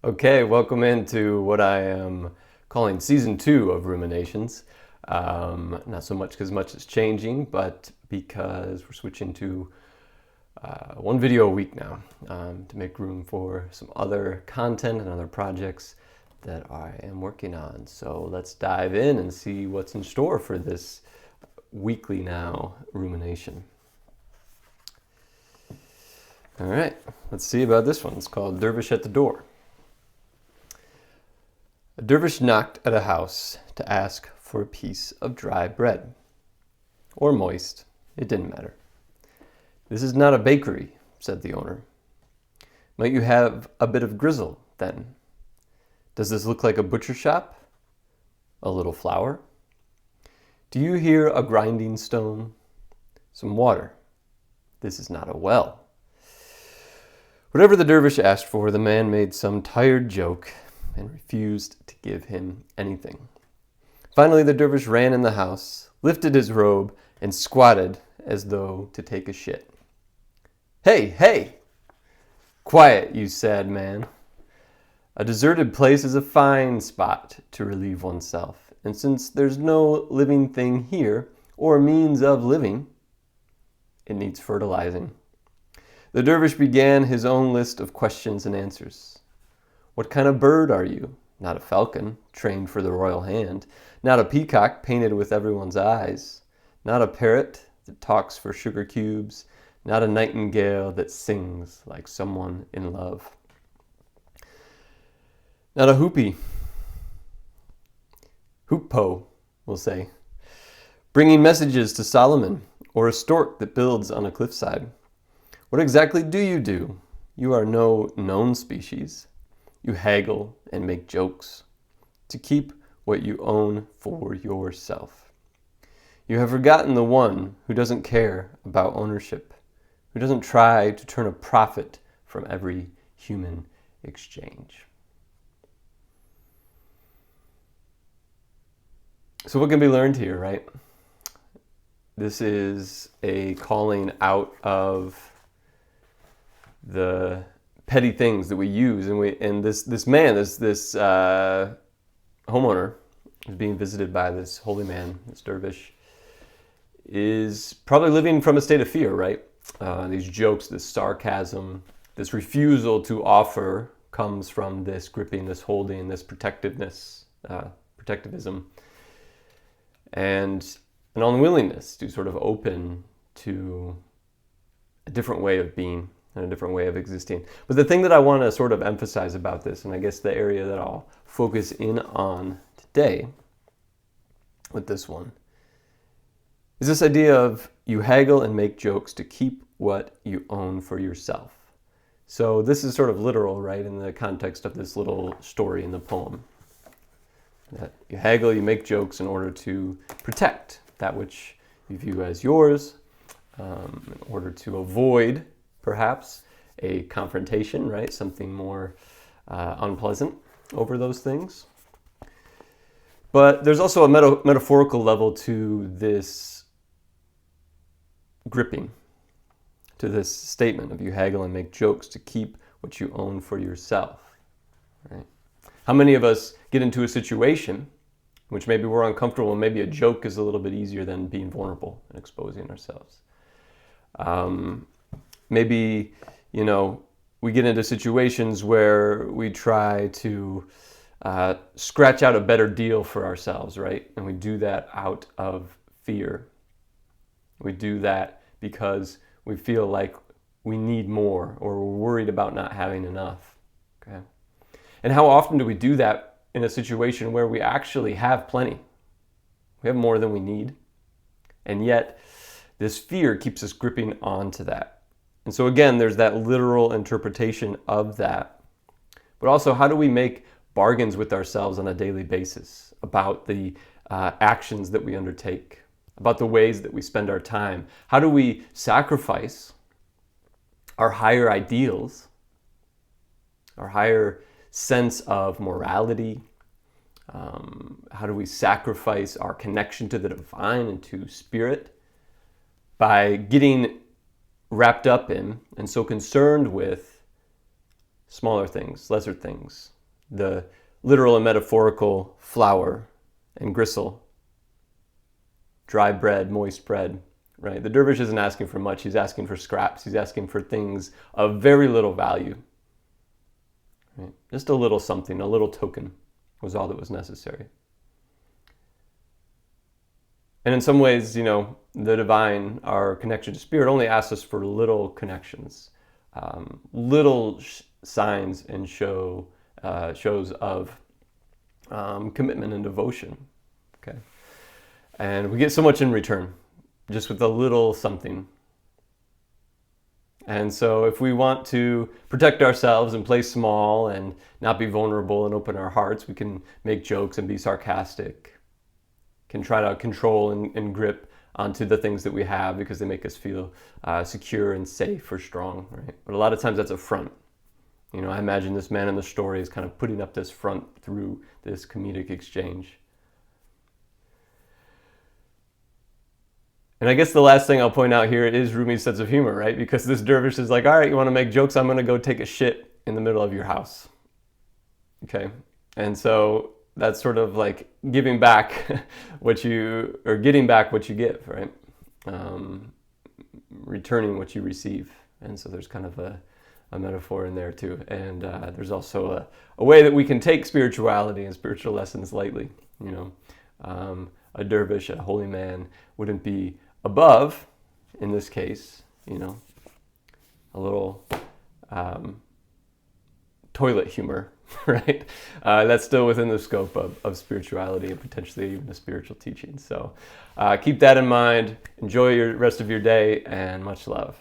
Okay, welcome into what I am calling season 2 of Ruminations. Not so much because much is changing, but because we're switching to one video a week now to make room for some other content and other projects that I am working on. So let's dive in and see what's in store for this weekly now rumination. All right, let's see about this one. It's called Dervish at the Door. A dervish knocked at a house to ask for a piece of dry bread. Or moist, it didn't matter. "This is not a bakery," said the owner. "Might you have a bit of grizzle, then? Does this look like a butcher shop? A little flour? Do you hear a grinding stone? Some water? This is not a well." Whatever the dervish asked for, the man made some tired joke and refused to give him anything. Finally, the dervish ran in the house, lifted his robe, and squatted as though to take a shit. "Hey, hey! Quiet, you sad man. A deserted place is a fine spot to relieve oneself, and since there's no living thing here, or means of living, it needs fertilizing." The dervish began his own list of questions and answers. "What kind of bird are you? Not a falcon, trained for the royal hand. Not a peacock, painted with everyone's eyes. Not a parrot that talks for sugar cubes. Not a nightingale that sings like someone in love. Not a hooppo, we'll say, bringing messages to Solomon, or a stork that builds on a cliffside. What exactly do? You are no known species. You haggle and make jokes to keep what you own for yourself. You have forgotten the one who doesn't care about ownership, who doesn't try to turn a profit from every human exchange." So what can be learned here, right? This is a calling out of the petty things that we use, and this homeowner is being visited by this holy man, this dervish, is probably living from a state of fear, right? These jokes, this sarcasm, this refusal to offer comes from this gripping, this holding, this protectivism, and an unwillingness to sort of open to a different way of being and a different way of existing. But the thing that I want to sort of emphasize about this, and I guess the area that I'll focus in on today with this one, is this idea of you haggle and make jokes to keep what you own for yourself. So this is sort of literal, right, in the context of this little story in the poem. That you haggle, you make jokes in order to protect that which you view as yours, in order to avoid perhaps a confrontation, right? Something more unpleasant over those things. But there's also a metaphorical level to this gripping, to this statement of you haggle and make jokes to keep what you own for yourself, right? How many of us get into a situation in which maybe we're uncomfortable and maybe a joke is a little bit easier than being vulnerable and exposing ourselves? Maybe, we get into situations where we try to scratch out a better deal for ourselves, right? And we do that out of fear. We do that because we feel like we need more, or we're worried about not having enough, okay? And how often do we do that in a situation where we actually have plenty? We have more than we need. And yet, this fear keeps us gripping onto that. And so again, there's that literal interpretation of that. But also, how do we make bargains with ourselves on a daily basis about the actions that we undertake, about the ways that we spend our time? How do we sacrifice our higher ideals, our higher sense of morality? How do we sacrifice our connection to the divine and to spirit by getting wrapped up in and so concerned with smaller things, lesser things, the literal and metaphorical flour and gristle, dry bread, moist bread, right? The dervish isn't asking for much. He's asking for scraps. He's asking for things of very little value. Right? Just a little something, a little token was all that was necessary. And in some ways, the divine, our connection to spirit, only asks us for little connections, little signs and shows of commitment and devotion. Okay, and we get so much in return, just with a little something. And so if we want to protect ourselves and play small and not be vulnerable and open our hearts, we can make jokes and be sarcastic, can try to control and grip onto the things that we have because they make us feel secure and safe or strong, right? But a lot of times that's a front. I imagine this man in the story is kind of putting up this front through this comedic exchange. And I guess the last thing I'll point out here is Rumi's sense of humor, right? Because this dervish is like, all right, you want to make jokes? I'm going to go take a shit in the middle of your house. Okay. And so that's sort of like giving back getting back what you give, right? Returning what you receive. And so there's kind of a metaphor in there too. And there's also a way that we can take spirituality and spiritual lessons lightly. A dervish, a holy man, wouldn't be above, in this case, a little toilet humor, right? That's still within the scope of spirituality and potentially even a spiritual teaching. So keep that in mind. Enjoy your rest of your day, and much love.